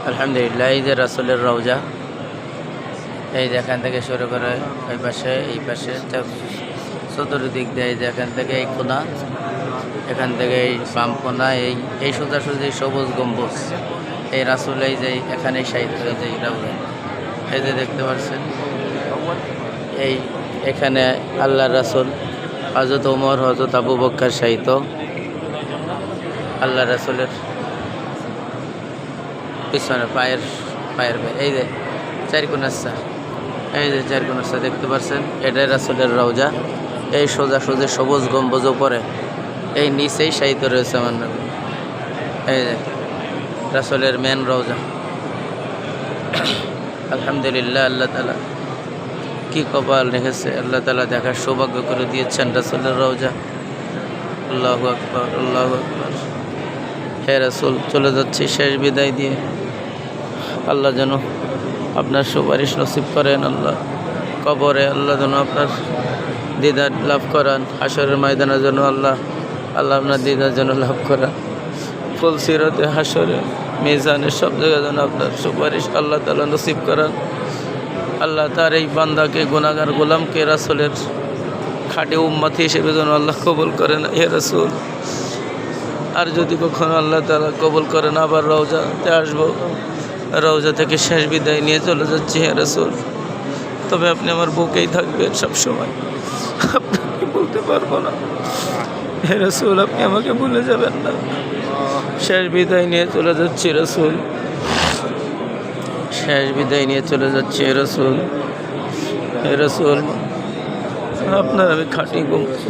আলহামদুলিল্লাহ, এই যে রাসূলের রওজা, এই যে এখান থেকে শুরু করে এই পাশে চতুর্দিক দিয়ে, এই যে এখান থেকে এই কোনা, এখান থেকে এই বাম কোনা, এই সোজাসুজি সবুজ গম্বুজ, এই রাসূল এই যে এখানে শায়িত হয়েছে এই রওজা, এই যে দেখতে পাচ্ছেন। এখানে আল্লাহর রাসূল হযরত ওমর, হযরত আবু বকর শায়িত। আল্লাহ রাসূলের পিছনে পায়ের এই যে চারকোনাচ্ছা, এই যে চারকোনাচ্ছা দেখতে পাচ্ছেন, এটাই রাসূলের রওজা। এই সোজাসুজি সবুজ গম্বুজ উপরে, এই নিচেই শায়িত রয়েছে আমার নবী। এই যে রাসূলের মেন রওজা। আলহামদুলিল্লাহ, আল্লাহ তাআলা কি কপাল রেখেছে, আল্লাহ তাআলা দেখার সৌভাগ্য করে দিয়েছেন রাসূলের রওজা। আল্লাহু আকবার, আল্লাহু আকবার। হে রাসূল, চলে যাচ্ছি শেষ বিদায় দিয়ে। আল্লাহ যেন আপনার সুপারিশ নসিব করেন, আল্লাহ কবরে আল্লাহ যেন আপনার দিদার লাভ করান, হাসরের ময়দানের জন্য আল্লাহ আপনার দিদার জন্য লাভ করান, ফুল সিরতে, হাসরে, মিজানে, সব জায়গায় যেন আপনার সুপারিশ আল্লাহ তাআলা নসিব করান। আল্লাহ তার এই বান্দাকে, গুনাহগার গোলামকে রাসূলের খাঁটি উম্মত হিসেবে যেন আল্লাহ কবুল করেন। হে রাসূল, আর যদি কখনো আল্লাহ তাআলা কবুল করেন, আবার রওজাতে আসবো, রওজা থেকে শেষ বিদায় নিয়ে চলে যাচ্ছি। হে রাসূল, তবে আপনি আমার বুকেই থাকবেন সবসময়, আপনাকে বলতে পারবো না। হে রাসূল, আপনি আমাকে ভুলে যাবেন না। শেষ বিদায় নিয়ে চলে যাচ্ছি রাসূল, শেষ বিদায় নিয়ে চলে যাচ্ছি। হে রাসূল, হে রাসূল, আপনার আমি খাঁটি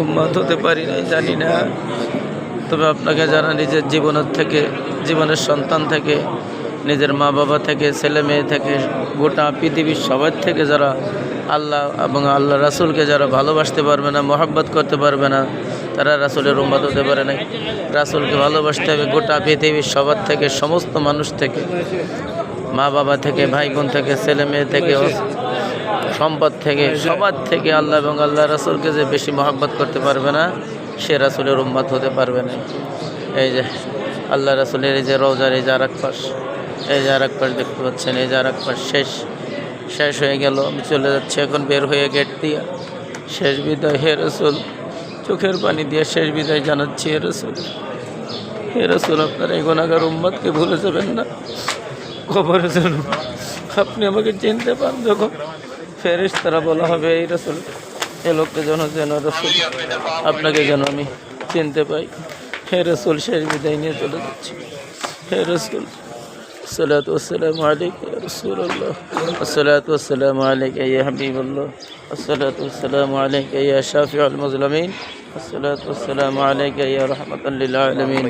উম্মত হতে পারি না, জানি না, তবে আপনাকে যারা নিজের জীবনের সন্তান থেকে, নিজের মা বাবা থেকে, ছেলে মেয়ে থেকে, গোটা পৃথিবীর সবার থেকে যারা আল্লাহ এবং আল্লাহ রাসূলকে যারা ভালোবাসতে পারবে না, মহব্বত করতে পারবে না, তারা রাসূলের উম্মত হতে পারে না। রাসূলকে ভালোবাসতে হবে গোটা পৃথিবীর সবার থেকে, সমস্ত মানুষ থেকে, মা বাবা থেকে, ভাই বোন থেকে, ছেলে মেয়ে থেকে, সম্পদ থেকে, সবার থেকে। আল্লাহ এবং আল্লাহ রাসূলকে যে বেশি মহব্বত করতে পারবে না, সে রাসূলের উম্মত হতে পারবে না। এই যে আল্লাহ রাসূলের এই যে রওজার এই যে আরেক পাশ, এই যে আরেক পাশ দেখতে পাচ্ছেন, এই যে আরেক পাশ শেষ হয়ে গেল। আমি চলে যাচ্ছি এখন বের হয়ে গেট দিয়ে, শেষ বিদায়। হে রাসূল, চোখের পানি দিয়ে শেষ বিদায় জানাচ্ছি। হে রাসূল, হে রাসূল, আপনার এই গুনাহগার উম্মতকে ভুলে যাবেন না। কবরে যেন আপনি আমাকে চিনতে পান, যখন ফেরেশতারা বলা হবে এই রাসূল, এ লোককে যেন রাসূল আপনাকে যেন আমি চিনতে পাই। হে রাসূল, শেষ বিদায় নিয়ে চলে যাচ্ছি। হে রাসূল, الصلاة والسلام عليك يا رسول الله، الصلاة والسلام عليك يا حبيب الله، الصلاة والسلام عليك يا شافع المظلمين، الصلاة والسلام عليك يا رحمة للعالمين.